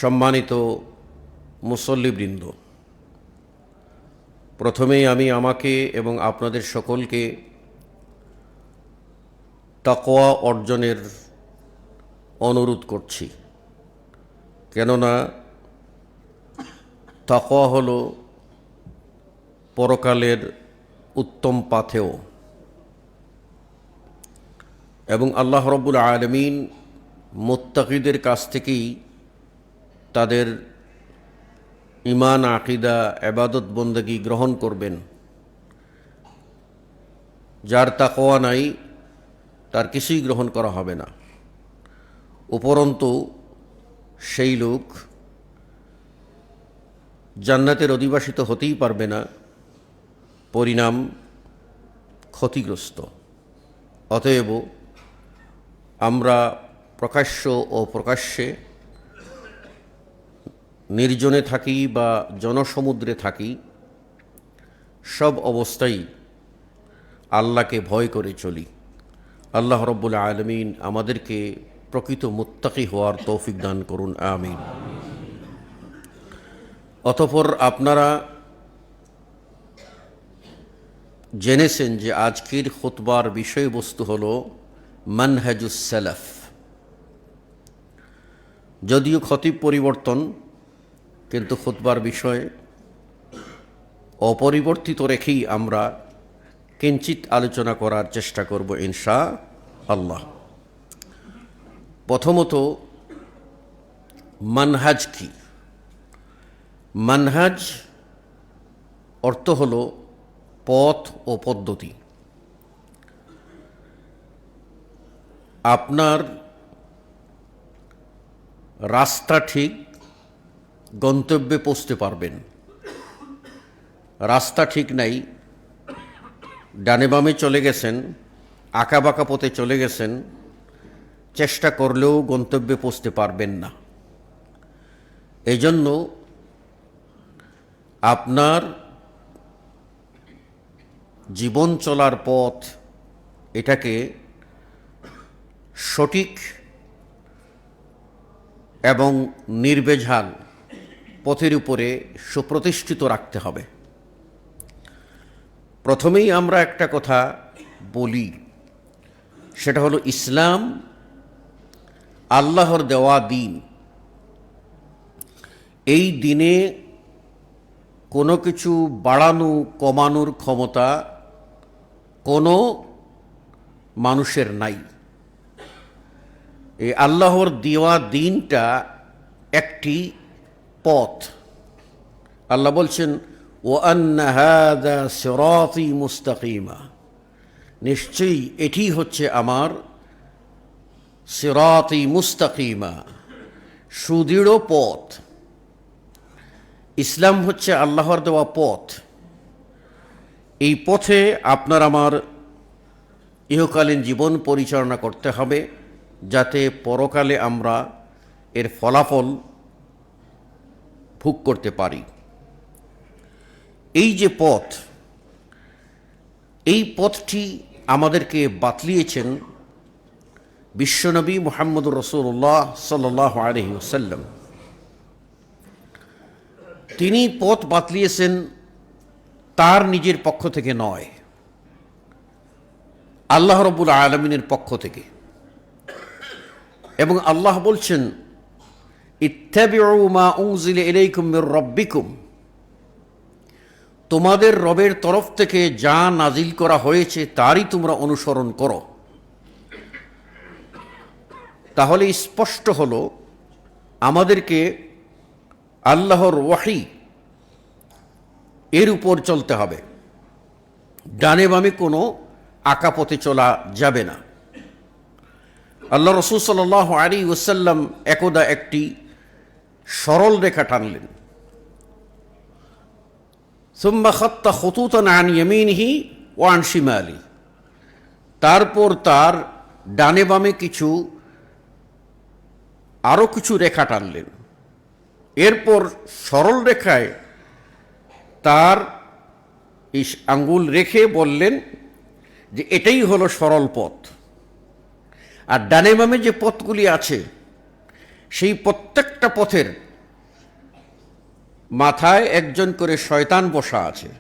সম্মানিত মুসল্লিবৃন্দ, প্রথমেই আমি আমাকে এবং আপনাদের সকলকে তাকওয়া অর্জনের অনুরোধ করছি। কেননা তাকওয়া হলো পরকালের উত্তম পাথেয় এবং আল্লাহ রাব্বুল আলামিন মুত্তাকিদের কাছ থেকেই তাদের ঈমান, আকীদা, ইবাদত, বন্দেগী গ্রহণ করবেন। যার তাকওয়া নাই তার কিছুই গ্রহণ করা হবে না। উপরন্তু সেই লোক জান্নাতের অধিবাসিত হতেই পারবে না, পরিণাম ক্ষতিগ্রস্ত। অতএব আমরা প্রকাশ্য ও প্রকাশ্যে, নির্জনে থাকি বা জনসমুদ্রে থাকি, সব অবস্থায় আল্লাহকে ভয় করে চলি। আল্লাহ রাব্বুল আলামিন আমাদেরকে প্রকৃত মুত্তাকি হওয়ার তৌফিক দান করুন, আমিন। অতঃপর আপনারা জেনেছেন যে আজকের খুতবার বিষয়বস্তু হল মানহাজুস সালাফ। যদিও খতিব পরিবর্তন, কিন্তু খুতবার বিষয় অপরিবর্তিত রেখেই আমরা কিঞ্চিত আলোচনা করার চেষ্টা করব ইনশাআল্লাহ। প্রথমত, মানহাজ কি? মানহাজ অর্থ হল পথ ও পদ্ধতি। আপনার রাস্তা ঠিক, গন্তব্যে পৌঁছতে পারবেন। রাস্তা ঠিক নাই, ডানে বামে চলে গেছেন, আঁকাবাঁকা পথে চলে গেছেন, চেষ্টা করলেও গন্তব্যে পৌঁছতে পারবেন না। এই জন্য আপনার জীবন চলার পথ, এটাকে সঠিক এবং নির্ভেজাল পথের উপরে সুপ্রতিষ্ঠিত রাখতে হবে। প্রথমেই আমরা একটা কথা বলি, সেটা হলো ইসলাম আল্লাহর দেওয়া দিন। এই দিনে কোনো কিছু বাড়ানো কমানোর ক্ষমতা কোনো মানুষের নাই। এই আল্লাহর দেওয়া দিনটা একটি পথ। আল্লাহ বলছেন, ওয়া আন্না হাযা সিরাতী মুস্তাকিমা, নিশ্চয়ই এটি হচ্ছে আমার সিরাতী মুস্তাকিমা, সুদৃঢ় পথ। ইসলাম হচ্ছে আল্লাহর দেওয়া পথ। এই পথে আপনার আমার ইহকালীন জীবন পরিচালনা করতে হবে, যাতে পরকালে আমরা এর ফলাফল ভোগ করতে পারি। এই যে পথ, এই পথটি আমাদেরকে বাতলিয়েছেন বিশ্বনবী মুহাম্মদুর রাসূলুল্লাহ সাল্লাল্লাহু আলাইহি ওয়াসাল্লাম। তিনি পথ বাতলিয়েছেন তার নিজের পক্ষ থেকে নয়, আল্লাহ রাব্বুল আলামিনের পক্ষ থেকে। এবং আল্লাহ বলছেন, ইত্তাবিউ মা উনজিলা ইলাইকুম মির রাব্বিকুম, তোমাদের রবের তরফ থেকে যা নাজিল করা হয়েছে তারই তোমরা অনুসরণ করো। তাহলে স্পষ্ট হলো আমাদেরকে আল্লাহর ওয়াহী এর উপর চলতে হবে। ডানে বামে কোনো আঁকা পথে চলা যাবে না। আল্লাহ রাসূল সাল্লাল্লাহু আলাইহি ওয়াসাল্লাম একদা একটি সরল রেখা টানলেন। সুম্মা খাত্তা খুতুতান আন ইয়ামিনিহি ওয়া আন শিমালি, তারপর তার ডানে বামে আরো কিছু রেখা টানলেন। এরপর সরল রেখায় তার আঙ্গুল রেখে বললেন যে এটাই হলো সরল পথ। আর ডানে বামে যে পথগুলি আছে সেই প্রত্যেকটা পথের মাথায় একজন করে শয়তান বসা আছে,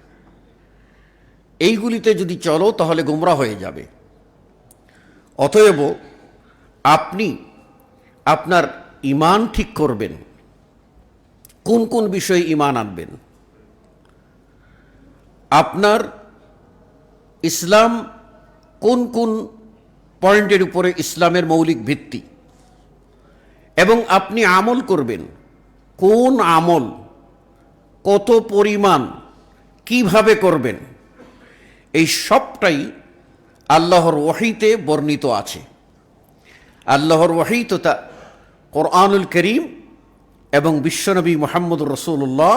এইগুলিতে যদি চলো তাহলে গোমরা হয়ে যাবে। অতএব আপনি আপনার ঈমান ঠিক করবেন, কোন কোন বিষয়ে ঈমান আনবেন, আপনার ইসলাম কোন কোন পয়েন্টের উপরে ইসলামের মৌলিক ভিত্তি, এবং আপনি আমল করবেন কোন আমল, কত পরিমাণ, কিভাবে করবেন, এই সবটাই আল্লাহর ওহীতে বর্ণিত আছে। আল্লাহর ওহী তো তা কোরআনুল করিম এবং বিশ্বনবী মুহাম্মদুর রাসূলুল্লাহ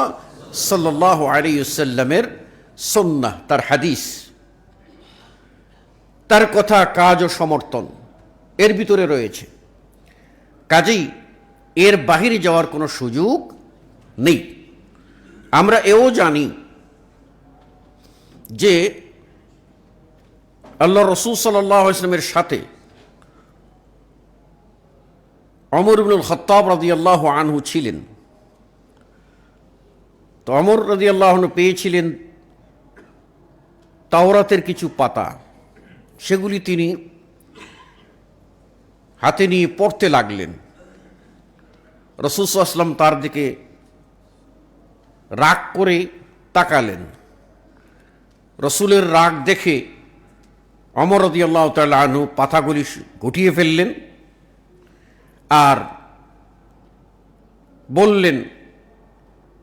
সাল্লাল্লাহু আলাইহি ওয়াসাল্লামের সুন্নাহ, তার হাদিস, তার কথা, কাজ ও সমর্থন এর ভিতরে রয়েছে। কাজেই এর বাহিরে যাওয়ার কোনো সুযোগ নেই। আমরা এও জানি যে আল্লাহ রসূল সাল্লাল্লাহু আলাইহি ওয়াসাল্লামের সাথে ওমর ইবনুল খাত্তাব রাদিয়াল্লাহু আনহু ছিলেন। তো ওমর রাদিয়াল্লাহু আনহু পেয়েছিলেন তাওরাতের কিছু পাতা, সেগুলি তিনি হাতে নিয়ে পড়তে লাগলেন। রাসূল সাল্লাল্লাহু আলাইহি ওয়াসাল্লাম তার দিকে রাগ করে তাকালেন। রসূলের রাগ দেখে ওমর রাদিয়াল্লাহু তাআলা আনহু পাতাগুলি গুটিয়ে ফেললেন আর বললেন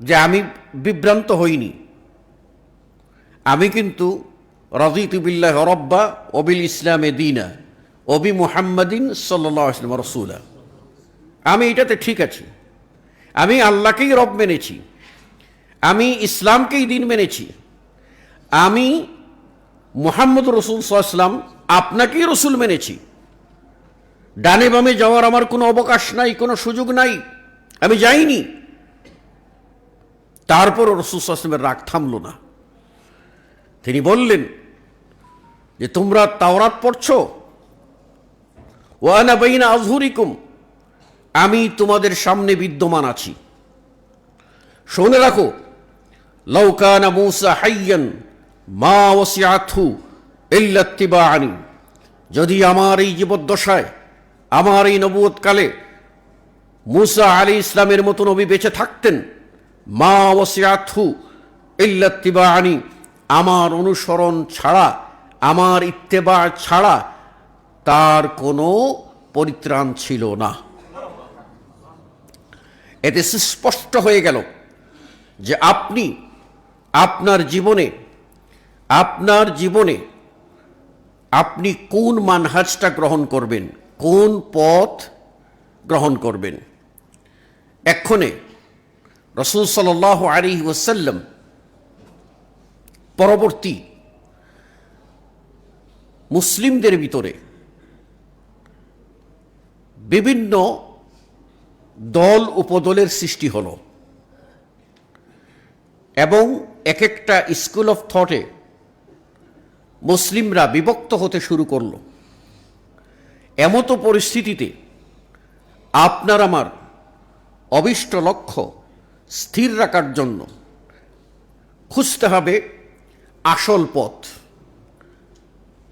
যে আমি বিভ্রান্ত হইনি, আমি কিন্তু রাযীতু বিল্লাহি রাব্বা ওয়া বিল ইসলামে দীনা ওয়া বি মুহাম্মাদিন সাল্লাল্লাহু আলাইহি ওয়াসাল্লাম রাসূলা, আমি এটাতে ঠিক আছি, আমি আল্লাহকেই রব মেনেছি, আমি ইসলামকেই দিন মেনেছি, আমি মুহাম্মদ রাসূল সাল্লাল্লাহু আলাইহি ওয়াসাল্লাম আপনাকেই রসুল মেনেছি, ডানে বামে যাওয়ার আমার কোনো অবকাশ নাই, কোনো সুযোগ নাই, আমি যাইনি। তারপর রাসূল সাল্লাল্লাহু আলাইহি ওয়াসাল্লামের রাগ থামল না। তিনি বললেন যে তোমরা তাওরাত পড়ছো, ওয়া আনা বাইনা আযহুরিকুম, আমি তোমাদের সামনে বিদ্যমান আছি। শুনে রাখো, লাউ কানা মূসা হাইয়ান মা ওয়াসিআতহু ইল্লা ইত্তিবাআনি, যদি আমার এই জীবদ্দশায়, আমার এই নবুয়তকালে মূসা আলাইহিস সালামের মতো নবী বেঁচে থাকতেন, মা ওয়াসিআতহু ইল্লা ইত্তিবাআনি, আমার অনুসরণ ছাড়া, আমার ইত্তেবা ছাড়া তার কোনো পরিত্রাণ ছিল না। এতে স্পষ্ট হয়ে গেল যে আপনি আপনার জীবনে আপনি কোন মানহাজটা গ্রহণ করবেন, কোন পথ গ্রহণ করবেন। এক্ষণে রাসূল সাল্লাল্লাহু আলাইহি ওয়াসাল্লাম পরবর্তী মুসলিমদের ভিতরে বিভিন্ন দল উপদলের সৃষ্টি হলো এবং এক একটা স্কুল অফ থটে মুসলিমরা বিভক্ত হতে শুরু করলো। এমতো পরিস্থিতিতে আপনার আমার অভিষ্ট লক্ষ্য স্থির রাখার জন্য খুঁজতে হবে আসল পথ।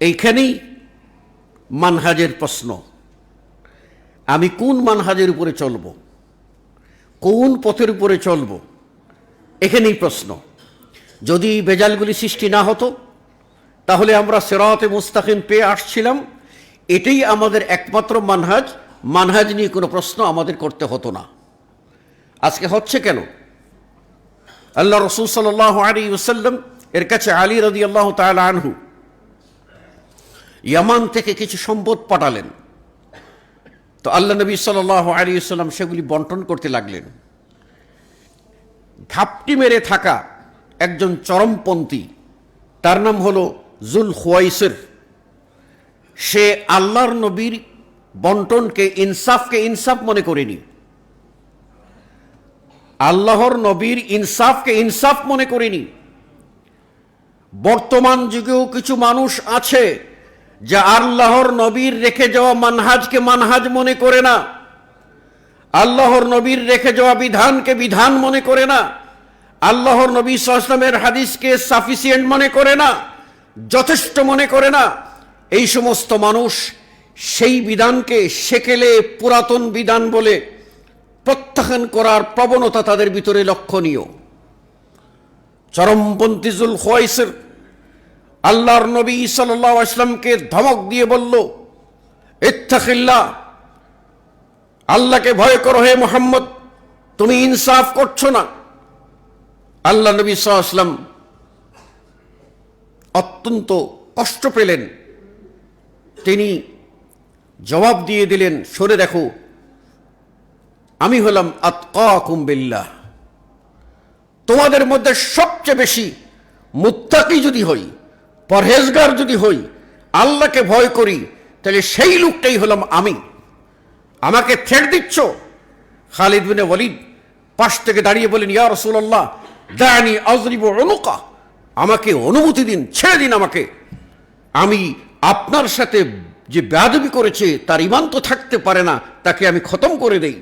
এইখানেই মানহাজের প্রশ্ন, আমি কোন মানহাজের উপরে চলব, কোন পথের উপরে চলব, এখানেই প্রশ্ন। যদি বেজালগুলি সৃষ্টি না হতো তাহলে আমরা সিরাতে মুস্তাকিম পেয়ে আসছিলাম, এটাই আমাদের একমাত্র মানহাজ নিয়ে কোনো প্রশ্ন আমাদের করতে হতো না। আজকে হচ্ছে কেন? আল্লাহ রাসূল সাল্লাল্লাহু আলাইহি ওয়াসাল্লাম এর কাছে আলী রাদিয়াল্লাহু তাআলা আনহু ইয়ামান থেকে কিছু সম্পদ পাঠালেন। তো আল্লাহ নবী সাল্লাল্লাহু আলাইহি ওয়াসাল্লাম সেগুলি বন্টন করতে লাগলেন। ঘাপটি মেরে থাকা একজন চরমপন্থী, তার নাম হলো জুল খুয়াইসির, সে আল্লাহর নবীর বন্টনকে ইনসাফ মনে করেনি, আল্লাহর নবীর ইনসাফ মনে করেনি। বর্তমান যুগেও কিছু মানুষ আছে যা আল্লাহর নবীর রেখে যাওয়া মানহাজকে মানহাজ মনে করে না, আল্লাহর নবীর রেখে যাওয়া বিধানকে বিধান মনে করে না, আল্লাহর নবী সাল্লাল্লাহু আলাইহি ওয়াসাল্লামের হাদিসকে সাফিসিয়েন্ট মনে করে না, যথেষ্ট মনে করে না, এই সমস্ত মানুষ সেই বিধানকে সেকেলে পুরাতন বিধান বলে প্রত্যাখ্যান করার প্রবণতা তাদের ভিতরে লক্ষণীয়। চরমপন্থী যুল খুয়াইসির আল্লাহর নবী সাল্লাল্লাহু আলাইহি ওয়াসাল্লামকে ধমক দিয়ে বলল, ইত্তাকিল্লাহ, আল্লাহকে ভয় করো হে মুহাম্মদ, তুমি ইনসাফ করছো না। আল্লাহ নবী সাল্লাল্লাহু আলাইহি ওয়াসাল্লাম অত্যন্ত কষ্ট পেলেন। তিনি জবাব দিয়ে দিলেন, সরে দেখো, আমি হলাম আতকাকুম বিল্লাহ, তোমাদের মধ্যে সবচেয়ে বেশি মুত্তাকি যদি হই, পরহেজগার যদি হই, আল্লাহকে ভয় করি, তাহলে সেই লোকটাই হলাম আমি। আমাকে থ্রেট দিচ্ছ? খালিদ বিন ওয়ালিদ পাশ থেকে দাঁড়িয়ে বলেন, ইয়া রাসূলুল্লাহ দানি আযরিবু উনুকা, আমাকে অনুমতি দিন, ছেড়ে দিন আমাকে, আমি আপনার সাথে যে বেয়াদবি করেছে তার ঈমান তো থাকতে পারে না, তাকে আমি খতম করে দেই।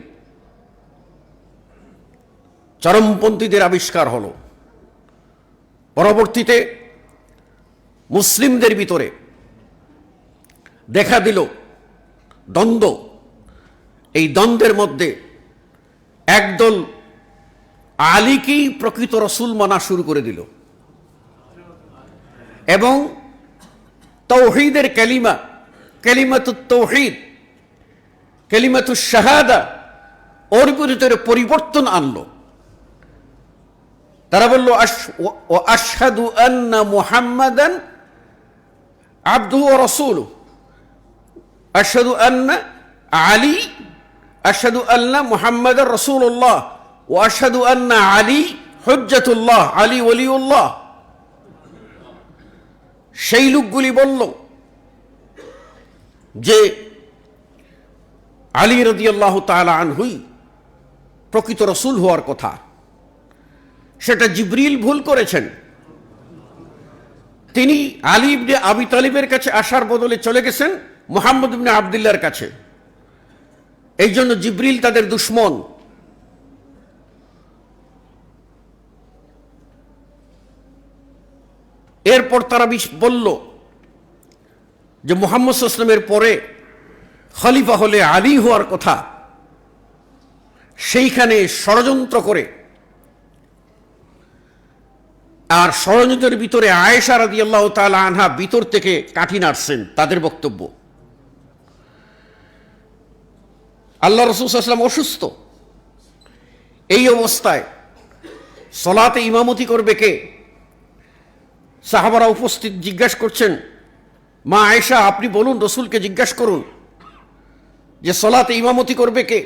চরমপন্থীদের আবিষ্কার হলো। পরবর্তীতে মুসলিমদের ভিতরে দেখা দিল দ্বন্দ্ব। এই দ্বন্দ্বের মধ্যে একদল আলীকেই প্রকৃত রসুল মানা শুরু করে দিল এবং তাওহীদের কালিমা, কালিমাতুত তাওহীদ, কালিমাতুশ শাহাদা, ওর ভিতরে পরিবর্তন আনলো। তারা বলল, আশহাদু আন্না মুহাম্মাদান আবদুহু ওয়া রাসূলুহু, আশহাদু আন্না আলী, আশহাদু আন্না মুহাম্মাদার রাসূলুল্লাহ, ওয়া আশহাদু আন্না আলী হুজ্জাতুল্লাহ, আলী ওয়ালিউল্লাহ। সেই লোকগুলি বলল যে আলী রাদিয়াল্লাহু তাআলা আনহুই প্রকৃত রসূল হওয়ার কথা। সেটা জিবরিল ভুল করেছেন। তিনি আলী ইবনে আবি তালিবের কাছে আসার বদলে চলে গেছেন মুহাম্মদ ইবনে আবদুল্লাহর কাছে। এই জন্য জিবরিল তাদের দুশমন। এরপর তারা বলল যে মুহাম্মদ সাল্লাল্লাহু আলাইহি ওয়াসাল্লামের পরে খলিফা হলে আলী হওয়ার কথা। সেইখানে ষড়যন্ত্র করে, আর ষড়যন্ত্রের ভিতরে আয়েশা রাদিয়াল্লাহু তাআলা আনহা ভিতর থেকে কাঠি নাড়ছেন, তাদের বক্তব্য। আল্লাহ রাসূল সাল্লাল্লাহু আলাইহি ওয়াসাল্লাম অসুস্থ। এই অবস্থায় সালাতে ইমামতি করবে কে? সাহাবারা উপস্থিত জিজ্ঞাসা করছেন, মা আয়েশা আপনি বলুন, রসুলকে জিজ্ঞাসা করুন যে সালাতে ইমামতি করবে কে?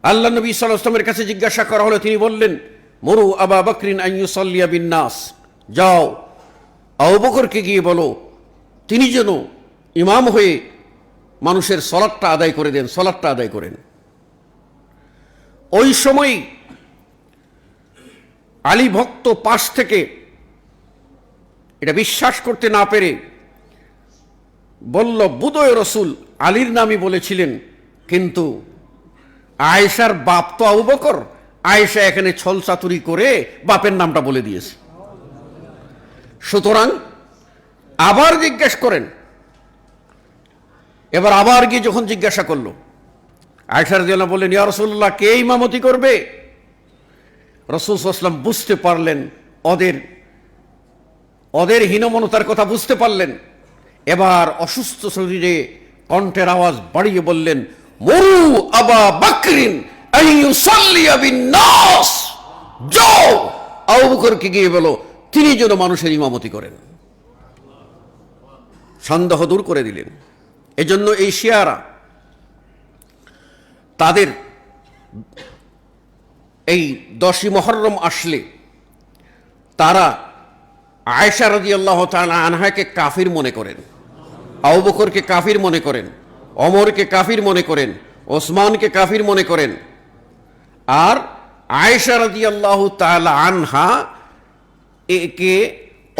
আল্লাহ নবী সাল্লাল্লাহু আলাইহি ওয়াসাল্লামের কাছে জিজ্ঞাসা করা হলো, তিনি বললেন, মুরু আবা বকরিন আন ইউসাল্লিয়া বিন নাস, যাও আবু বকরকে গিয়ে বলো তিনি যেন ইমাম হয়ে মানুষের সালাতটা আদায় করে দেন, সালাতটা আদায় করেন। ওই সময় আলী ভক্ত পাশ থেকে এটা বিশ্বাস করতে না পেরে বলল, বুদয় রসুল আলীর নামই বলেছিলেন, কিন্তু আয়েশার বাপ তো আবু বকর, আয়েশা এখানে ছল চাতুরি করে বাপের নামটা বলে দিয়েছে। সুতরাং আবার জিজ্ঞেস করেন। এবার আবার গিয়ে যখন জিজ্ঞাসা করলো, আয়েশা রাদিয়াল্লাহু বললেন, ইয়া রাসূলুল্লাহ কে ইমামতি করবে? রাসূল সাল্লাল্লাহু আলাইহি ওয়াসাল্লাম বুঝতে পারলেন ওদের হীনমনতার কথা বুঝতে পারলেন। এবার অসুস্থ শরীরে কণ্ঠের আওয়াজ বাড়িয়ে বললেন, মুরু আবা বকরিন আন ইউসাল্লিয়া বিন নাস, যাও আবু বকরকে গিয়ে বলো তিনি যেন মানুষের ইমামতি করেন। সন্দেহ দূর করে দিলেন। এজন্য এই শিয়ারা তাদের এই 10ই মুহররম আসলে তারা আয়েশা রাদিয়াল্লাহু তাআলা আনহাকে কাফির মনে করেন, আবু বকরকে কাফির মনে করেন, ওমরকে কাফির মনে করেন, ওসমানকে কাফির মনে করেন। আর আয়েশা রাদিয়াল্লাহু তাআলা আনহা একে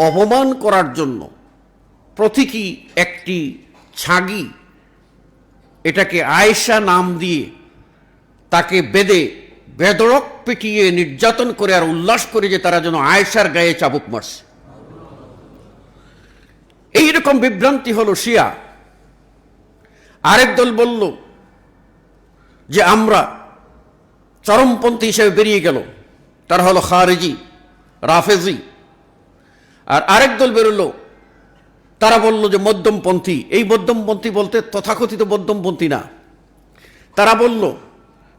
অপমান করার জন্য প্রতীকী একটি ছাগি, এটাকে আয়েশা নাম দিয়ে তাকে বেঁধে বেধড়ক পিটিয়ে নির্যাতন করে আর উল্লাস করে যে তারা যেন আয়েশার গায়ে চাবুক মারছে। এইরকম বিভ্রান্তি হলো শিয়া। আরেক দল বলল যে আমরা চরমপন্থী হিসেবে বেরিয়ে গেল, তারা হলো খারেজি, রাফেজি। আর আরেক দল বেরোলো, তারা বলল যে মধ্যমপন্থী। এই মধ্যমপন্থী বলতে তথাকথিত মধ্যমপন্থী না, তারা বলল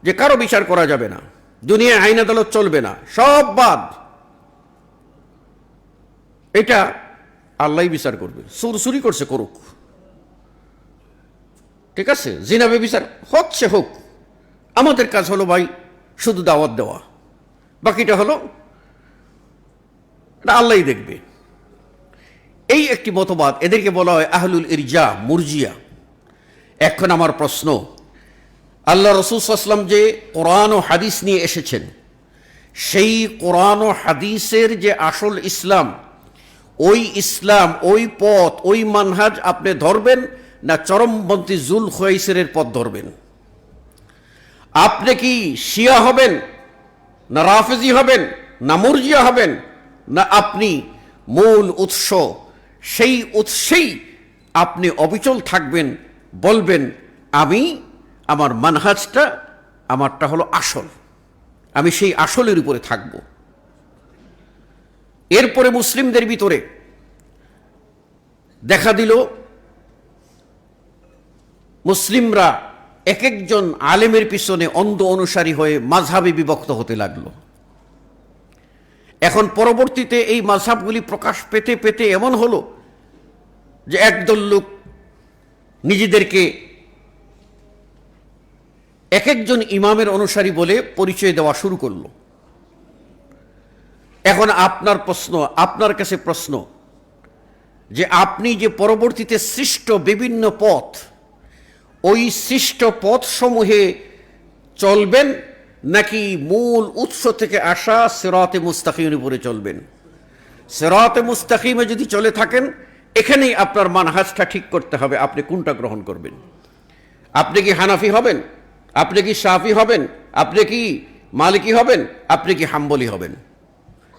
যে কারো বিচার করা যাবে না, দুনিয়ায় আইন আদালত চলবে না, সব বাদ, এটা আল্লাহ বিচার করবে। চুরি করছে করুক, ঠিক আছে, জিনাবে বিচার হচ্ছে হোক, আমাদের কাজ হলো ভাই শুধু দাওয়াত দেওয়া, বাকিটা হলো আল্লাহই দেখবে। এই একটি মতবাদ, এদেরকে বলা হয় আহলুল ইরজা, মুরজিয়া। এখন আমার প্রশ্ন, আল্লাহ রাসূল সাল্লাল্লাহু আলাইহি ওয়াসাল্লাম যে কোরআন ও হাদিস নিয়ে এসেছেন, সেই কোরআন ও হাদিসের যে আসল ইসলাম, ওই পথ, ওই মানহাজ আপনি ধরবেন না চরমপন্থী জুল খুয়াইসের পথ ধরবেন? আপনি কি শিয়া হবেন, না রাফেজি হবেন, না মুরজিয়া হবেন, না আপনি মূল উৎস, সেই উৎসেই আপনি অবিচল থাকবেন, বলবেন আমি আমার মানহাজটা, আমারটা হলো আসল, আমি সেই আসলের উপরে থাকব। এরপরে মুসলিমদের ভিতরে দেখা দিল মুসলিমরা এক একজন আলেমের পিছনে অন্ধ অনুসারী হয়ে মাযহাবে বিভক্ত হতে লাগলো। এখন পরবর্তীতে এই মাযহাবগুলি প্রকাশ পেতে পেতে এমন হলো যে একদল লোক নিজেদেরকে এক একজন ইমামের অনুসারী বলে পরিচয় দেওয়া শুরু করলো। এখন আপনার কাছে প্রশ্ন যে আপনি যে পরবর্তীতে সৃষ্ট বিভিন্ন পথ, ওই সৃষ্ট পথসমূহে চলবেন নাকি মূল উৎস থেকে আসা সিরাতে মুস্তাকিমের উপরে চলবেন? সিরাতে মুস্তাকিমে যদি চলে থাকেন, এখানেই আপনার মানহাজটা ঠিক করতে হবে, আপনি কোনটা গ্রহণ করবেন। আপনি কি হানাফি হবেন, আপনি কি শাফি হবেন, আপনি কি মালিকি হবেন, আপনি কি হাম্বলি হবেন,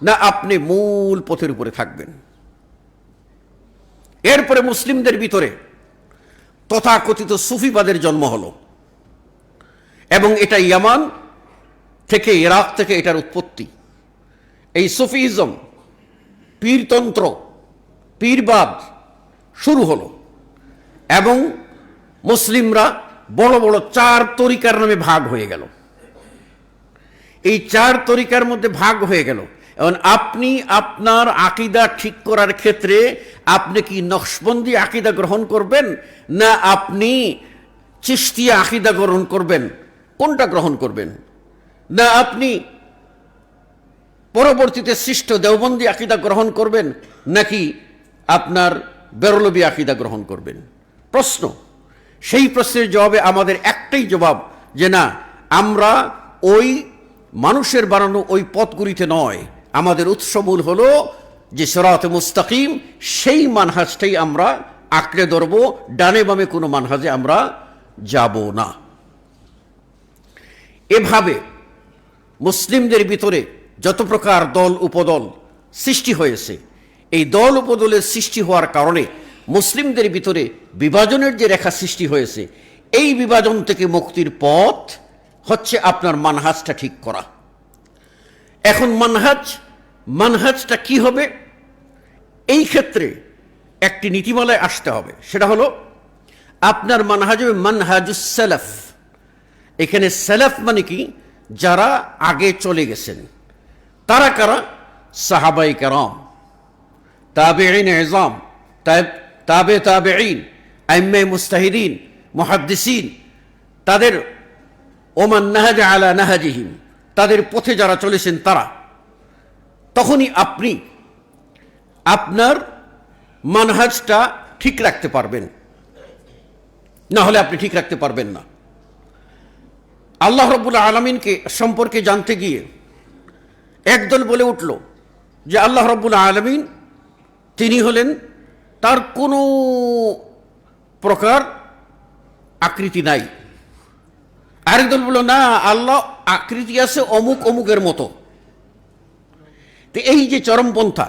না আপনি মূল পথের উপরে থাকবেন? এরপরে মুসলিমদের ভিতরে তথাকথিত সুফিবাদের জন্ম হলো, এবং এটা ইয়ামান থেকে, ইরাক থেকে এটার উৎপত্তি। এই সুফিজম, পীরতন্ত্র, পীরবাদ শুরু হলো, এবং মুসলিমরা বড় বড় 4 তরিকার নামে ভাগ হয়ে গেল। এই 4 তরিকার মধ্যে ভাগ হয়ে গেল। এখন আপনি আপনার আকীদা ঠিক করার ক্ষেত্রে আপনি কি নকশবন্দি আকীদা গ্রহণ করবেন, না আপনি চিশতিয়া আকীদা গ্রহণ করবেন? কোনটা গ্রহণ করবেন? না আপনি পরবর্তীতে সৃষ্ট দেওবন্দি আকীদা গ্রহণ করবেন, নাকি আপনার বেরলভী আকীদা গ্রহণ করবেন? প্রশ্ন। সেই প্রশ্নের জবাবে আমাদের একটাই জবাব, যে না, আমরা ওই মানুষের বানানো ওই পথগুলিতে নয়, আমাদের উৎসমূল হলো যে সিরাতে মুস্তাকিম, সেই মানহাজটাই আমরা আঁকড়ে ধরব, ডানে বামে কোনো মানহাজে আমরা যাব না। এভাবে মুসলিমদের ভিতরে যত প্রকার দল উপদল সৃষ্টি হয়েছে, এই দল উপদলের সৃষ্টি হওয়ার কারণে মুসলিমদের ভিতরে বিভাজনের যে রেখা সৃষ্টি হয়েছে, এই বিভাজন থেকে মুক্তির পথ হচ্ছে আপনার মানহাজটা ঠিক করা। এখন মানহাজটা কি হবে? এই ক্ষেত্রে একটি নীতিমালায় আসতে হবে, সেটা হলো আপনার মানহাজ হবে মানহাজুস সালাফ। এখানে সালাফ মানে কি? যারা আগে চলে গেছেন। তারা কারা? সাহাবায়ে কেরাম, তাবেঈন এযম, তাবেঈন, আইম্মায়ে মুজতাহিদিন, মুহাদ্দিসিন, তাদের ওমান নাহাজ আলা নাহাজিহিম, তাদের পথে যারা চলেছেন তারা। তখনই আপনি আপনার মানহাজটা ঠিক রাখতে পারবেন, না হলে আপনি ঠিক রাখতে পারবেন না। আল্লাহ রাব্বুল আলামিনকে সম্পর্কে জানতে গিয়ে একদল বলে উঠল যে আল্লাহ রাব্বুল আলামিন তিনি হলেন, তার কোনো প্রকার আকৃতি নাই। আরেক দল বলল না, আল্লাহ আকৃতি আছে অমুক অমুকের মতো। তো এই যে চরমপন্থা,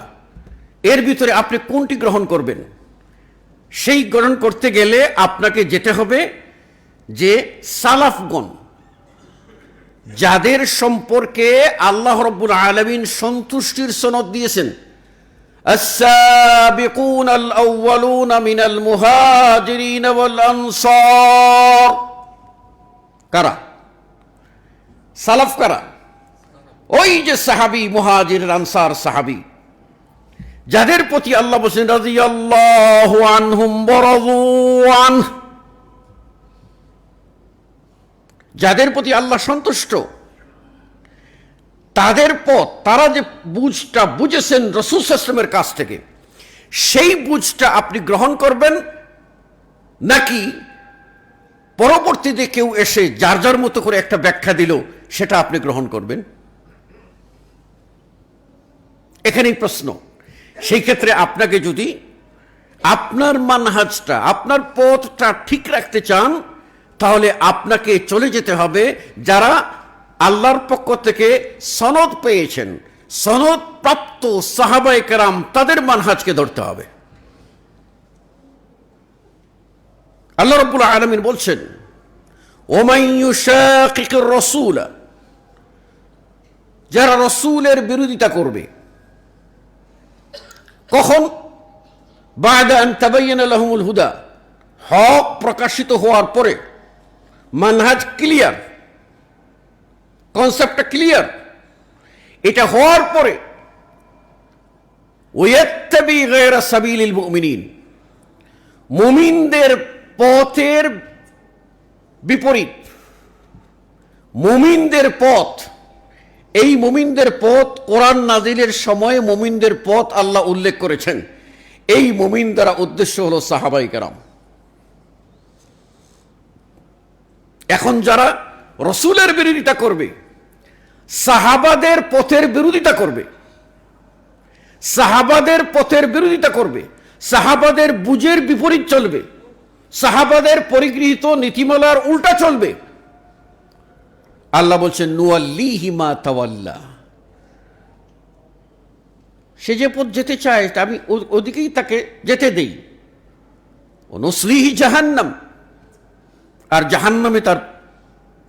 এর ভিতরে আপনি কোনটি গ্রহণ করবেন? সেই গ্রহণ করতে গেলে আপনাকে যেতে হবে যে সালাফগণ, যাদের সম্পর্কে আল্লাহ রাব্বুল আলামিন সন্তুষ্টির সনদ দিয়েছেন, السابقون الأولون من المهاجرين والأنصار, কারা? সালাফ কারা? ওই যে সাহাবী, মুহাজির আনসার সাহাবী, যাদের প্রতি আল্লাহ বলেছেন রাদিয়াল্লাহু আনহুম ওয়া রাদু আনহু, যাদের প্রতি আল্লাহ সন্তুষ্ট, তাদের পথ, তারা যে বুঝটা বুঝেছেন রাসূল সাল্লাল্লাহু আলাইহি ওয়াসাল্লামের কাছ থেকে, সেই বুঝটা আপনি গ্রহণ করবেন, নাকি পরবর্তীতে কেউ এসে যার যার মতো করে একটা ব্যাখ্যা দিল সেটা আপনি গ্রহণ করবেন? এখানেই প্রশ্ন। সেই ক্ষেত্রে আপনাকে যদি আপনার মানহাজটা, আপনার পথটা ঠিক রাখতে চান, তাহলে আপনাকে চলে যেতে হবে যারা আল্লাহর পক্ষ থেকে সনদ পেয়েছেন, সনদ প্রাপ্ত সাহাবায়ে কেরাম, তাদের মানহাজকে ধরতে হবে। আল্লাহ রাব্বুল আলামিন বলছেন, ওমান ইউশাকিকির রাসূল, যারা রাসূলের বিরোধিতা করবে, কখন? বা'দা আন তাবায়্যানা লাহুমুল হুদা, হক প্রকাশিত হওয়ার পরে, মানহাজ ক্লিয়ার, কনসেপ্টটা ক্লিয়ার, এটা হওয়ার পরে, ওয়াত্তাবি গায়রা সাবিলিল মুমিনিন, মুমিনদের পথের বিপরীত, মুমিনদের পথ, এই মুমিনদের পথ কোরআন নাজিলের সময় মুমিনদের পথ আল্লাহ উল্লেখ করেছেন। এই মুমিন দ্বারা উদ্দেশ্য হলো সাহাবায়ে কেরাম। এখন যারা রাসূলের বিরোধিতা করবে, সাহাবাদের পথের বিরোধিতা করবে, সাহাবাদের পথের বিরোধিতা করবে, সাহাবাদের বুঝের বিপরীত চলবে, সাহাবাদের পরিগৃহীত নীতিমালার উল্টা চলবে, আল্লাহ বলছেন নুয়াল্লিহি মা তাওয়াল্লা, সে যে পথ যেতে চায় আমি ওদিকেই তাকে যেতে দেই, ও নুসলিহি জাহান্নাম, আর জাহান্নামে তার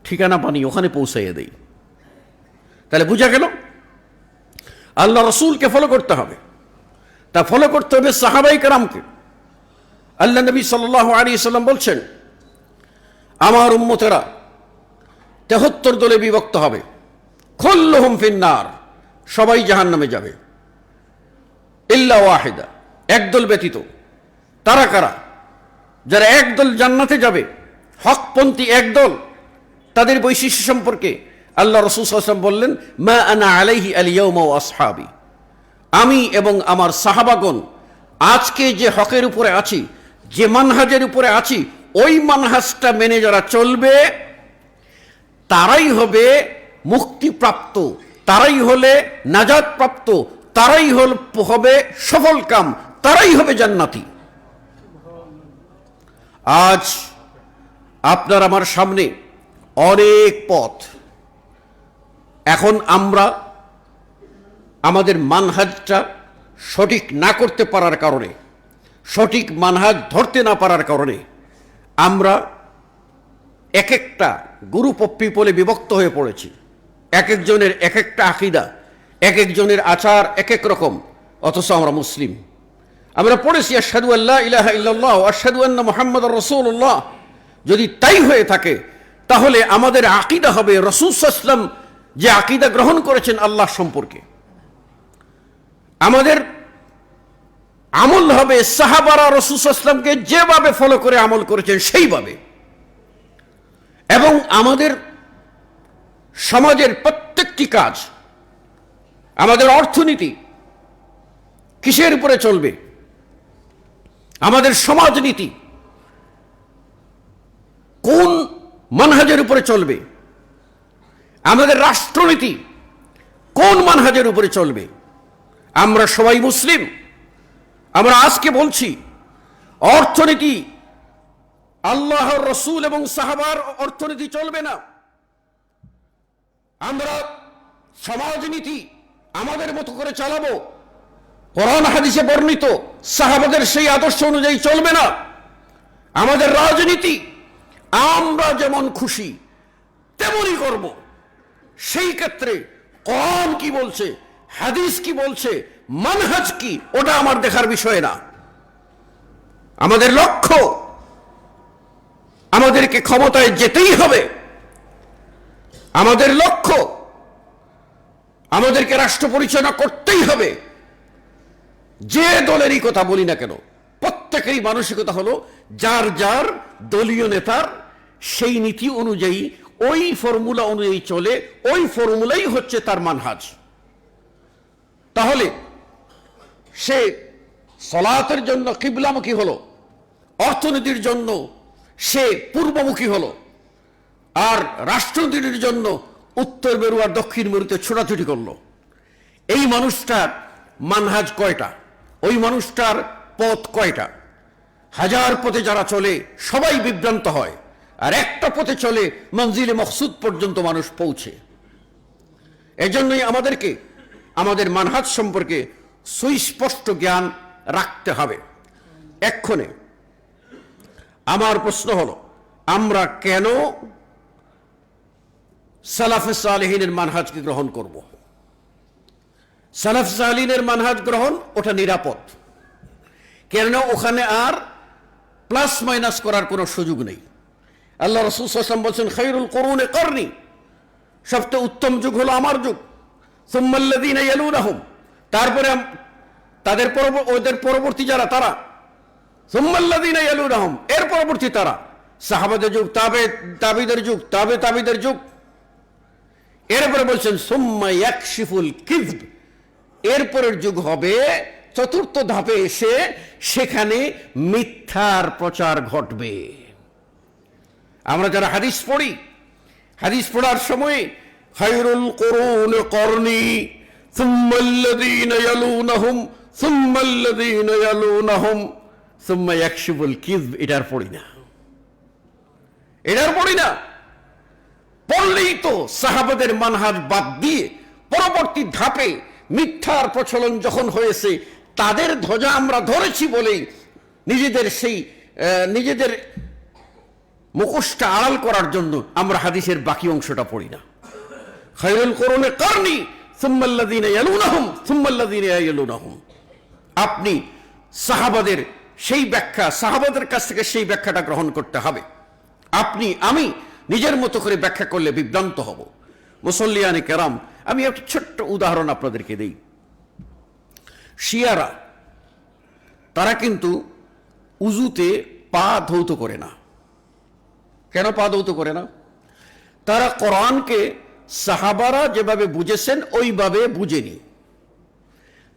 ঠিকানা বানিয়ে ওখানে পৌঁছাইয়ে দেই। তাহলে বুঝা গেল আল্লাহ রসুলকে ফলো করতে হবে, তা ফলো করতে হবে সাহাবায়ে কেরামকে। আল্লাহ নবী সাল্লাল্লাহু আলাইহি ওয়াসাল্লাম বলছেন, আমার উম্মতেরা 73 দলে বিভক্ত হবে, কুল্লুহুম ফিন্নার, সবাই জাহান্নামে যাবে, ইল্লা ওয়াহিদা, একদল ব্যতীত। তারা কারা? যারা একদল জান্নাতে যাবে, হকপন্থী একদল। তাদের বৈশিষ্ট্য সম্পর্কে আল্লাহ রাসূল সাল্লাল্লাহু আলাইহি ওয়াসাল্লাম বললেন, মা আনা আলাইহি আল ইয়াউমা ওয়া আসহাবি, আমি এবং আমার সাহাবাগণ আজকে যে হকের উপরে আছি, যে মানহাজের উপরে আছি, ওই মানহাজটা মেনে যারা চলবে, তারাই হবে মুক্তিপ্রাপ্ত, তারাই হলে নাজাত প্রাপ্ত, তারাই হবে সফল কাম, তারাই হবে জান্নাতি। আজ আপনার আমার সামনে অনেক পথ। এখন আমরা আমাদের মানহাজটা সঠিক না করতে পারার কারণে, সঠিক মানহাজ ধরতে না পারার কারণে আমরা এক একটা গ্রুপ অফ পিপলে বিভক্ত হয়ে পড়েছি। এক একজনের এক একটা আকীদা, এক একজনের আচার এক এক রকম, অথচ আমরা মুসলিম। আমরা পড়েছি আশহাদু আল্লা ইলাহা ইল্লাল্লাহ ওয়া আশহাদু আন্না মুহাম্মাদার রাসূলুল্লাহ। যদি তাই হয়ে থাকে, তাহলে আমাদের আকীদা হবে রাসূল সাল্লাল্লাহু আলাইহি ওয়াসাল্লাম যে আকীদা গ্রহণ করেছেন আল্লাহ সম্পর্কে। আমাদের আমল হবে সাহাবারা রাসূল সাল্লাল্লাহু আলাইহি ওয়াসাল্লামকে যেভাবে ফলো করে আমল করেছেন সেইভাবে। এবং আমাদের সমাজের প্রত্যেকটি কাজ, আমাদের অর্থনীতি কিসের উপরে চলবে, আমাদের সমাজনীতি কোন মানহাজের উপরে চলবে, আমাদের রাষ্ট্রনীতি কোন মানহাজের উপরে চলবে। আমরা সবাই মুসলিম। আমরা আজকে বলছি অর্থনীতি আল্লাহর রসুল এবং সাহাবার অর্থনীতি চলবে না। আমরা সমাজনীতি আমাদের মতো করে চালাবো, কোরআন হাদিসে বর্ণিত সাহাবাদের সেই আদর্শ অনুযায়ী চলবে না। আমাদের রাজনীতি আমরা যেমন খুশি তেমনই করব। সেই ক্ষেত্রে কোরআন কি বলছে, হাদিস কি বলছে, মানহাজ কি, ওটা আমার দেখার বিষয় না। আমাদের লক্ষ্য আমাদেরকে ক্ষমতায় যেতেই হবে। আমাদের লক্ষ্য আমাদেরকে রাষ্ট্র পরিচালনা করতেই হবে। যে দলেরই কথা বলি না কেন, প্রত্যেকেরই মানসিকতা হলো যার যার দলীয় নেতার সেই নীতি অনুযায়ী, ওই ফর্মুলা অনুযায়ী চলে, ওই ফর্মুলাই হচ্ছে তার মানহাজ। তাহলে সে সলাতের জন্য কিবলামুখী হলো, অর্থনীতির জন্য সে পূর্বমুখী হলো, আর রাষ্ট্রনীতির জন্য উত্তর মেরু আর দক্ষিণ মেরুতে ছোটাছুটি করলো। এই মানুষটার মানহাজ কয়টা? ওই মানুষটার পথ কয়টা? হাজার পথে যারা চলে সবাই বিভ্রান্ত হয়, আর একটা পথে চলে মঞ্জিলে মকসুদ পর্যন্ত মানুষ পৌঁছে। এজন্যই আমাদেরকে আমাদের মানহাজ সম্পর্কে সুস্পষ্ট জ্ঞান রাখতে হবে। এক্ষণে আমার প্রশ্ন হলো, আমরা কেন সালাফে সালেহিনের মানহাজকে গ্রহণ করব? সালাফ সালেহিনের মানহাজ গ্রহণ ওটা নিরাপদ, কেননা ওখানে আর প্লাস মাইনাস করার কোনো সুযোগ নেই। আল্লাহ রাসূল সাল্লাল্লাহু আলাইহি ওয়াসাল্লাম বলেছেন, খায়রুল কুরুনি করনি, সবচেয়ে উত্তম যুগ হলো আমার যুগ। সুম্মাল্লাযীনা ইয়ালুনাহুম, তারপরে তাদের ওদের পরবর্তী যারা তারা, সুম্মাল্লাযীনা ইয়ালুনাহুম, এর পরবর্তী তারা, সাহাবাদের যুগ, তাবিদের যুগ, তাবিদের যুগ। এরপরে বলছেন সুম্মা ইয়াকশিফুল কিযব, এরপরের যুগ হবে চতুর্থ ধাপে এসে, সেখানে মিথ্যার প্রচার ঘটবে। আমরা যারা হাদিস পড়ি, হাদিস পড়ার সময় খায়রুল কুরুন করনি সুম্মাল্লাযীনা ইয়ালুনাহুম সুম্মাল্লাযীনা ইয়ালুনাহুম সুম্মা ইয়াকশিফুল কিযব, এটার পড়ি না, এটার পড়ি না। পড়লেই তো সাহাবাদের মানহাজ বাদ দিয়ে পরবর্তী ধাপে মিথ্যার প্রচলন যখন হয়েছে, তাদের ধ্বজা আমরা ধরেছি বলেই নিজেদের মুখোশটা আড়াল করার জন্য আমরা হাদিসের বাকি অংশটা পড়ি না। খায়রুল কুরুনি করনি সুম্মাল্লাযীনা ইয়ালুনাহুম সুম্মাল্লাযীনা ইয়ালুনাহুম, আপনি সাহাবাদের সেই ব্যাখ্যা, সাহাবাদের কাছ থেকে সেই ব্যাখ্যাটা গ্রহণ করতে হবে। আমি নিজের মতো করে ব্যাখ্যা করলে বিভ্রান্ত হব। মুসল্লিয়ানে কেরাম, আমি একটা ছোট্ট উদাহরণ আপনাদেরকে দেই। শিয়ারা তারা কিন্তু উজুতে পা ধৌত করে না। কেন পা ধৌত করে না? তারা কোরআনকে সাহাবারা যেভাবে বুঝেছেন ওইভাবে বুঝেনি।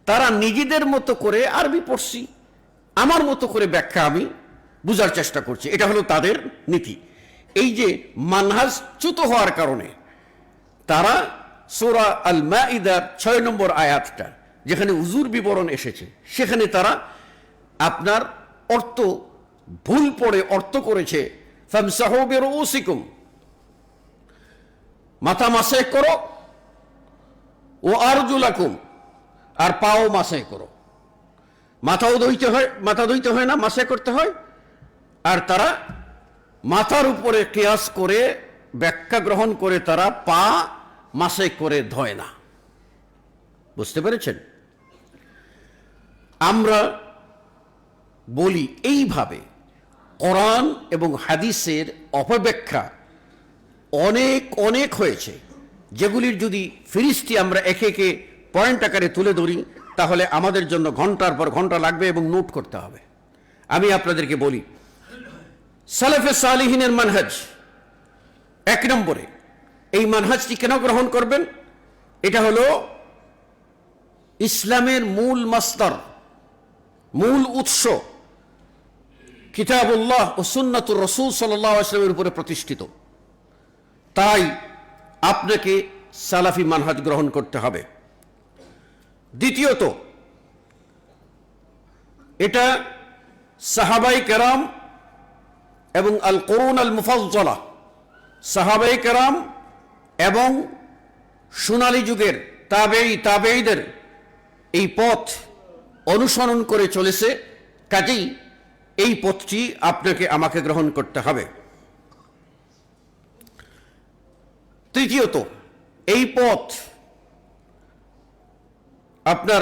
তারা নিজেদের মতো করে আরবি পড়ছি, আমার মতো করে ব্যাখ্যা আমি বুঝার চেষ্টা করছি, এটা হলো তাদের নীতি। এই যে মানহাজচ্যুত হওয়ার কারণে তারা সূরা আল মাইদার 6 নম্বর আয়াতটা, যেখানে উজুর বিবরণ এসেছে, সেখানে তারা আপনার অর্থ ভুল পড়ে অর্থ করেছে ফামসাহু বিরুসিকুম, মাথা মাসাহ করো, ও আরজুলাকুম, আর পাও মাসাহ করো। মাথাও ধুইতে হয়, মাথা ধুইতে হয় না, মাসাহ করতে হয়। আর তারা মাথার উপরে কিয়াস করে ব্যাখ্যা গ্রহণ করে তারা পা মাসাহ করে ধয় না। বুঝতে পেরেছেন? আমরা বলি এইভাবে কোরআন এবং হাদিসের অপব্যাখ্যা অনেক হয়েছে, যেগুলির যদি ফিরিস্তি আমরা একে একে পয়েন্ট আকারে তুলে ধরি তাহলে আমাদের জন্য ঘন্টার পর ঘন্টা লাগবে এবং নোট করতে হবে। আমি আপনাদেরকে বলি, সালাফে সালেহিনের মানহাজ 1 নম্বরে, এই মানহাজটি কেন গ্রহণ করবেন? এটা হলো ইসলামের মূল মাসদার, মূল উৎস কিতাবুল্লাহ ও সুন্নাতুর রাসূল সাল্লাল্লাহু আলাইহি ওয়াসাল্লামের উপরে প্রতিষ্ঠিত। তাই আপনাকে সালাফি মানহাজ গ্রহণ করতে হবে। দ্বিতীয়ত, এটা সাহাবায়ে কেরাম এবং আল কুরুন আল মুফাজ্জালা, সাহাবায়ে কেরাম এবং সোনালী যুগের তাবেঈদের এই পথ অনুসরণ করে চলেছে, কাজেই এই পথটি আপনাকে আমাকে গ্রহণ করতে হবে। তৃতীয়ত, এই পথ আপনার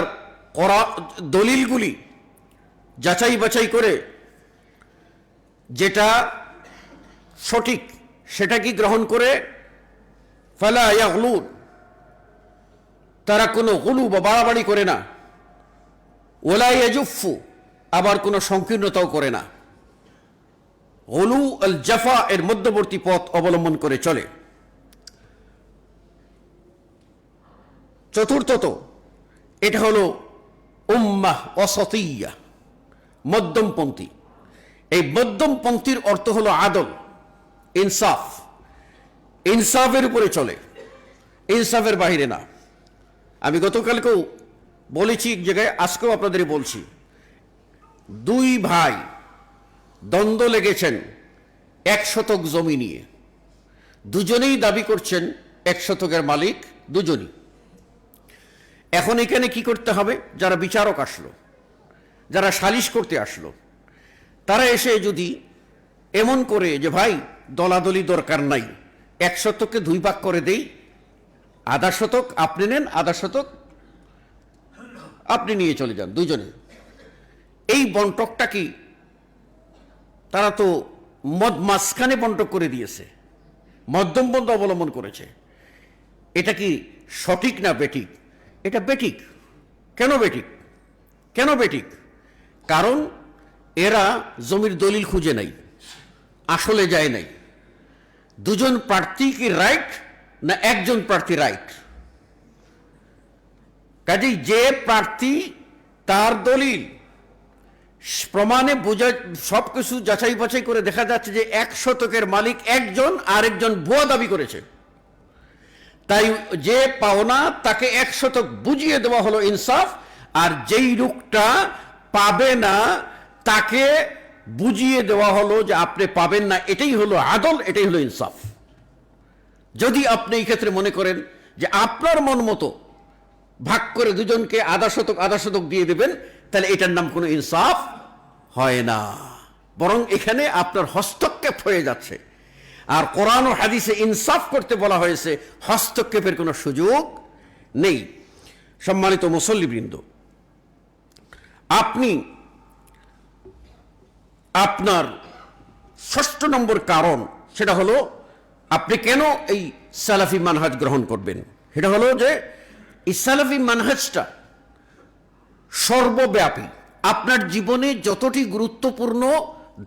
দলিলগুলি যাচাই বাছাই করে যেটা সঠিক সেটা কি গ্রহণ করে, ফালা ইয়াগলুন, তারা কোনো গুলু বা বাড়াবাড়ি করে না, ওয়ালা ইয়াজুফু, আবার কোনো সংকীর্ণতাও করে না, গুলু আল জাফা এর মধ্যবর্তী পথ অবলম্বন করে চলে। চতুর্থত, এটা হলো উম্মাহ ওয়াসাতিয়া, মধ্যমপন্থী। এই মধ্যমপন্থীর অর্থ হলো আদল, ইনসাফ, ইনসাফের উপরে চলে, ইনসাফের বাহিরে না। আমি গতকালকেও বলেছি এক জায়গায়, আজকেও আপনাদের বলছি, দুই ভাই দ্বন্দ্ব লেগেছেন 1 শতক জমি নিয়ে, দুজনেই দাবি করছেন 1 শতকের মালিক দুজনই। এখন এখানে কি করতে হবে? যারা বিচারক আসলো, যারা সালিশ করতে আসলো, তারা এসে যদি এমন করে যে ভাই দলাদলি দরকার নাই, 1 শতককে 2 ভাগ করে দেই, আধা শতক আপনি নেন, আধা শতক আপনি নিয়ে চলে যান দুজনে, এই বন্টকটা কি তারা তো মাঝখানে বন্টক করে দিয়েছে, মধ্যম পন্থ অবলম্বন করেছে। এটা কি সঠিক না বেঠিক? এটা বেঠিক। কেন বেঠিক? কেন বেঠিক? কারণ এরা জমির দলিল খুঁজে নাই, আসলে যায় নাই। দুজন প্রার্থী কি রাইট না একজন প্রার্থী রাইট? কাজেই যে প্রার্থী তার দলিল প্রমাণে বোঝা সবকিছু যাচাই বাছাই করে দেখা যাচ্ছে যে 1 শতকের মালিক একজন, আরেকজন ভুয়া দাবি করেছে, তাই যে পাওনা তাকে 1 শতক বুঝিয়ে দেওয়া হলো ইনসাফ, আর যেই লোকটা পাবে না তাকে বুঝিয়ে দেওয়া হলো যে আপনি পাবেন না। এটাই হলো আদল, এটাই হলো ইনসাফ। যদি আপনি এই ক্ষেত্রে মনে করেন যে আপনার মন মতো ভাগ করে দুজনকে আধা শতক দিয়ে দেবেন, তাহলে এটার নাম কোনো ইনসাফ হয় না, বরং এখানে আপনার হস্তক্ষেপ হয়ে যাচ্ছে। আর কোরআন ও হাদিসে ইনসাফ করতে বলা হয়েছে, হস্তক্ষেপের কোনো সুযোগ নেই। সম্মানিত মুসল্লিবৃন্দ, আপনি আপনার 6 নম্বর কারণ, সেটা হলো আপনি কেন এই সালাফি মানহাজ গ্রহণ করবেন। সেটা হলো যে এই সালাফি মানহাজটা সর্বব্যাপী, আপনার জীবনে যতটি গুরুত্বপূর্ণ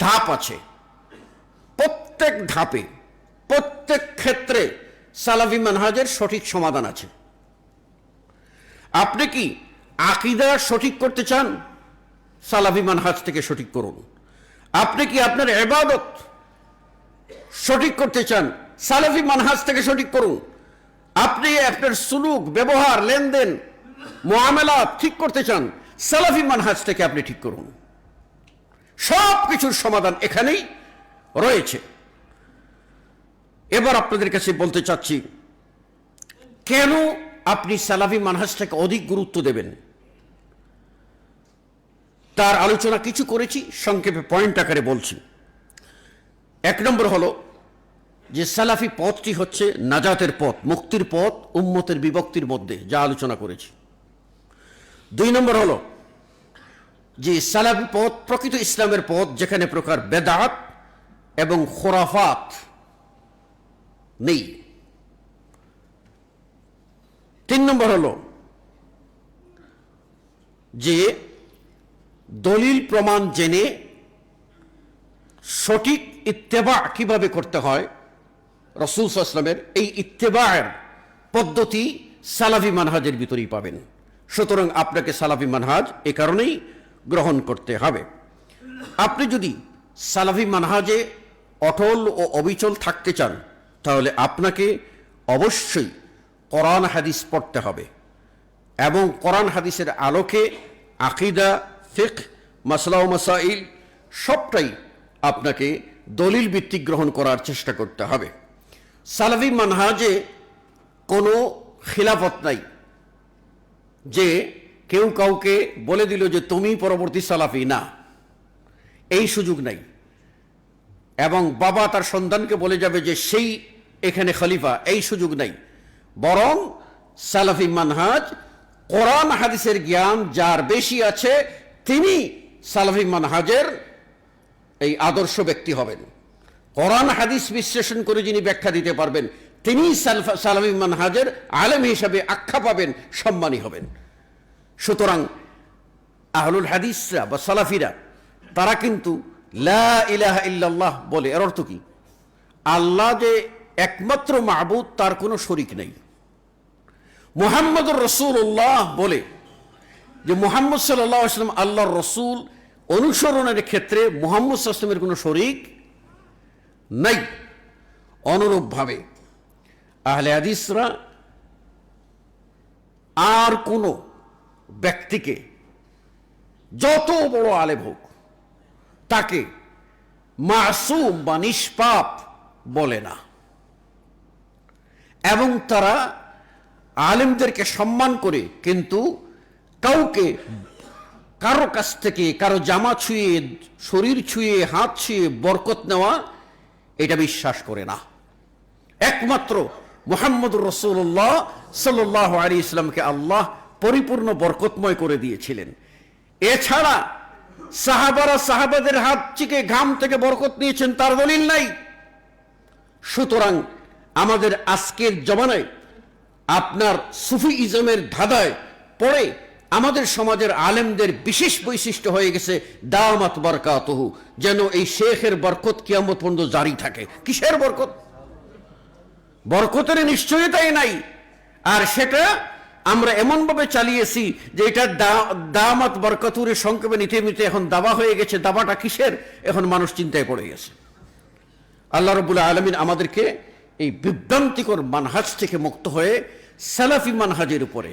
ধাপ আছে, প্রত্যেক ধাপে প্রত্যেক ক্ষেত্রে সালাফি মানহাজের সঠিক সমাধান আছে। আপনি কি আকীদা সঠিক করতে চান? সালাফি মানহাজ থেকে সঠিক করুন। আপনি কি আপনার ইবাদত সঠিক করতে চান? সালাফি মানহাজ থেকে সঠিক করুন। আপনি আপনার সুলুক, ব্যবহার, লেনদেন, মুআমালাত ঠিক করতে চান? সালাফি মানহাজ থেকে আপনি ঠিক করুন। সব কিছুর সমাধান এখানেই রয়েছে। এবার আপনাদের কাছে বলতে চাচ্ছি, কেন আপনি সালাফি মানহাজটাকে অধিক গুরুত্ব দেবেন, তার আলোচনা কিছু করেছি, সংক্ষেপে পয়েন্ট আকারে বলছি। 1 নম্বর হলো যে সালাফি পথটি হচ্ছে নাজাতের পথ, মুক্তির পথ উম্মতের বিভক্তির মধ্যে, যা আলোচনা করেছি। 2 নম্বর হলো যে সালাফি পথ প্রকৃত ইসলামের পথ, যেখানে প্রকার বেদাত এবং খুরাফাত নেই। 3 নম্বর হলো যে দলিল প্রমাণ জেনে সঠিক ইত্তেবা কিভাবে করতে হয়, রাসূল সাল্লাল্লাহু আলাইহি ওয়াসাল্লামের এই ইত্তেবায়ের পদ্ধতি সালাফি মানহাজের ভিতরেই পাবেন। সুতরাং আপনাকে সালাফি মানহাজ এ কারণেই গ্রহণ করতে হবে। আপনি যদি সালাফি মানহাজে অটল ও অবিচল থাকতে চান, তাহলে আপনাকে অবশ্যই কোরআন হাদিস পড়তে হবে এবং কোরআন হাদিসের আলোকে আকীদা, ফিকহ, মাসলা ও মাসাইল সবটাই আপনাকে দলিল ভিত্তিক গ্রহণ করার চেষ্টা করতে হবে। সালাফি মানহাজে কোনো খিলাফত নাই, যে কেউ কাউকে বলে দিল যে তুমি পরবর্তী সালাফি, না, এই সুযোগ নাই। এবং বাবা তার সন্তানকে বলে যাবে যে সেই এখানে খলিফা, এই সুযোগ নাই। বরং সালাফি মানহাজ, কোরআন হাদিসের জ্ঞান যার বেশি আছে তিনি সালাফি মানহাজের এই আদর্শ ব্যক্তি হবেন। কোরআন হাদিস বিশ্লেষণ করে যিনি ব্যাখ্যা দিতে পারবেন তিনি সালাফি মানহাজের আলেম হিসাবে আখ্যা পাবেন, সম্মানী হবেন। সুতরাং আহলুল হাদিসরা বা সালাফিরা তারা কিন্তু লা ইলাহা ইল্লাল্লাহ বলে। এর অর্থ কি? আল্লাহ যে একমাত্র মাবুদ, তার কোনো শরিক নেই। মুহাম্মদুর রাসূলুল্লাহ বলে যে মুহাম্মদ সাল্লাল্লাহু আলাইহি ওয়াসাল্লাম আল্লাহর রসুল, অনুসরণের ক্ষেত্রে মুহাম্মদ সাল্লাল্লাহু আলাইহি ওয়াসাল্লামের কোনো শরিক নাই। অনুরূপভাবে আহলে হাদিসরা আর কোনো ব্যক্তিকে, যত বড় আলেম হোক, তাকে মাসুম বা নিষ্পাপ বলে না। এবং তারা আলেমদেরকে সম্মান করে, কিন্তু কাউকে কারো কাছ থেকে কারো জামা ছুঁয়ে, শরীর ছুঁয়ে, হাত ছুঁয়ে বরকত নেওয়া, এটা বিশ্বাস করে না। একমাত্র মুহাম্মদুর রাসূলুল্লাহ সাল্লাল্লাহু আলাইহি ওয়াসাল্লামকে আল্লাহ পরিপূর্ণ বরকতময় করে দিয়েছিলেন। এছাড়া সাহাবারা সাহাবাদের হাত থেকে ঘাম থেকে বরকত নিয়েছেন, তার দলিল নাই। সুতরাং আমাদের আজকের জমানায় আপনার সুফি ইজমের ধাঁধায় পড়ে আমাদের সমাজের আলেমদের বিশেষ বৈশিষ্ট্য হয়ে গেছে দামাত বারাকাতুহু, যেন এই শেখের বরকত কিয়ামত পর্যন্ত জারি থাকে। কিসের বরকত? বরকতের নিশ্চয়তাই নাই। আর সেটা আমরা এমনভাবে চালিয়েছি যে এটা দামাত বরকতুরের সংক্ষেপে নিতে নিতে এখন দাবা হয়ে গেছে। দাবাটা কিসের এখন মানুষ চিন্তায় পড়ে গেছে। আল্লাহ রাব্বুল আলামিন আমাদেরকে এই বিভ্রান্তিকর মানহাজ থেকে মুক্ত হয়ে সালাফি মানহাজের উপরে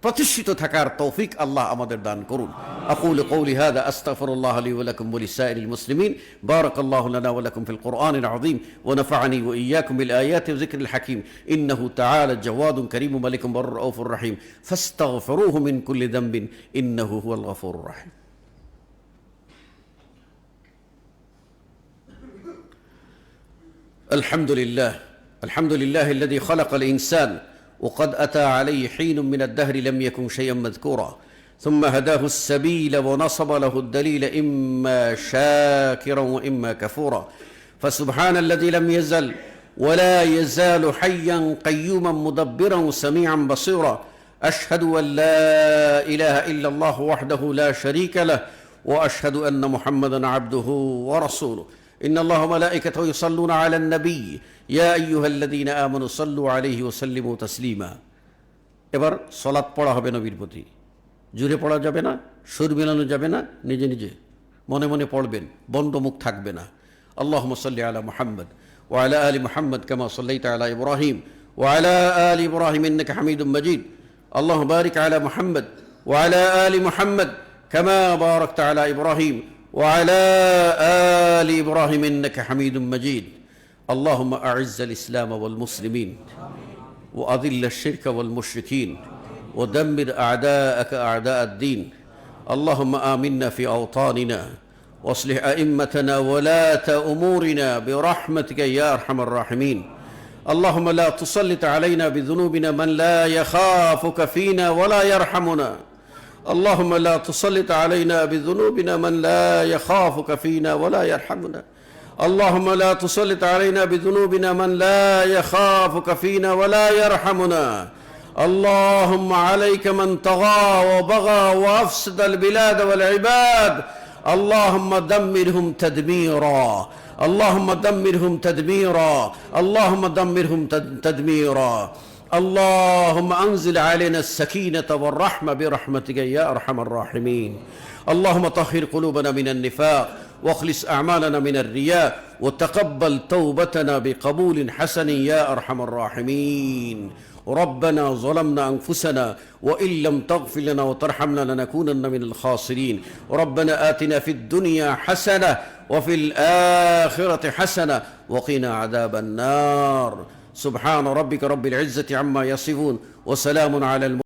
প্রতিষ্ঠিত থাকার তৌফিক আল্লাহ আমাদের দান করুন। আকুলু কওলি হাযা আস্তাগফিরুল্লাহ লি ওয়া লাকুম ওয়া লিসাইরিল মুসলিমিন। বারাকাল্লাহু লানা ওয়া লাকুম ফিল কুরআনিল আযীম ওয়া নাফা'নি ওয়া ইয়্যাকুম বিল আয়াতি ওয়া যিকরিল হাকীম। ইন্নাহু তাআলা জাওয়াদুন কারীমুন মালিকুম রাউফুর রহিম। ফাস্তাগফিরুহু মিন কুল্লি যামবিন ইন্নাহু হুয়াল গফুরুর রহিম। আলহামদুলিল্লাহ, আলহামদুলিল্লাহ الذي خلق الإنسان وقد أتى عليه حين من الدهر لم يكن شيئا مذكورا ثم هداه السبيل ونصب له الدليل إما شاكرا وإما كفورا فسبحان الذي لم يزل ولا يزال حيا قيوما مدبرا سميعا بصيرا أشهد أن لا إله إلا الله وحده لا شريك له وأشهد أن محمدا عبده ورسوله إن الله وملائكته يصلون على النبي يا أيها الذين آمنوا صلوا عليه وسلموا تسليما। এবার সালাত পড়া হবে নবীর প্রতি। জোরে পড়া যাবে না, সুর মেলানো যাবে না, নিজে নিজে মনে মনে পড়বেন, বন্ধ মুখ থাকবে না। আল্লাহুম্মা সাল্লি আলা মুহাম্মদ ওয়া আলা আলি মুহাম্মদ কামা সাল্লাইতা আলা ইব্রাহিম ওয়া আলা আলি ইব্রাহিম ইন্নাকা হামিদুম মাজিদ। আল্লাহুম্মা বারিক আলা মুহাম্মদ ওয়া আলা আলি মুহাম্মদ কামা বারাকতা আলা ইব্রাহিম وعلى آل إبراهيم إنك حميد مجيد. اللهم أعز الإسلام والمسلمين وأذل الشرك والمشركين ودمر أعداءك أعداء الدين. اللهم آمنا في أوطاننا واصلح أئمتنا ولاة أمورنا برحمتك يا أرحم الراحمين. اللهم لا تسلط علينا بذنوبنا من لا يخافك فينا ولا يرحمنا. اللهم لا تسلط علينا بذنوبنا من لا يخافك فينا ولا يرحمنا. اللهم لا تسلط علينا بذنوبنا من لا يخافك فينا ولا يرحمنا. اللهم عليك من طغى وبغى وأفسد البلاد والعباد. اللهم دمرهم تدميرا. اللهم دمرهم تدميرا. اللهم دمرهم تدميرا. اللهم أنزل علينا السكينة والرحمة برحمتك يا أرحم الراحمين. اللهم طهر قلوبنا من النفاق واخلص أعمالنا من الرياء وتقبل توبتنا بقبول حسن يا أرحم الراحمين. ربنا ظلمنا أنفسنا وإن لم تغفر لنا وترحمنا لنكونن من الخاسرين. ربنا آتنا في الدنيا حسنة وفي الآخرة حسنة وقنا عذاب النار. সুবহান রাব্বিকা রব্বিল ইজ্জাতি আম্মা ইয়াসিফুন ওয়া সালামুন আলাল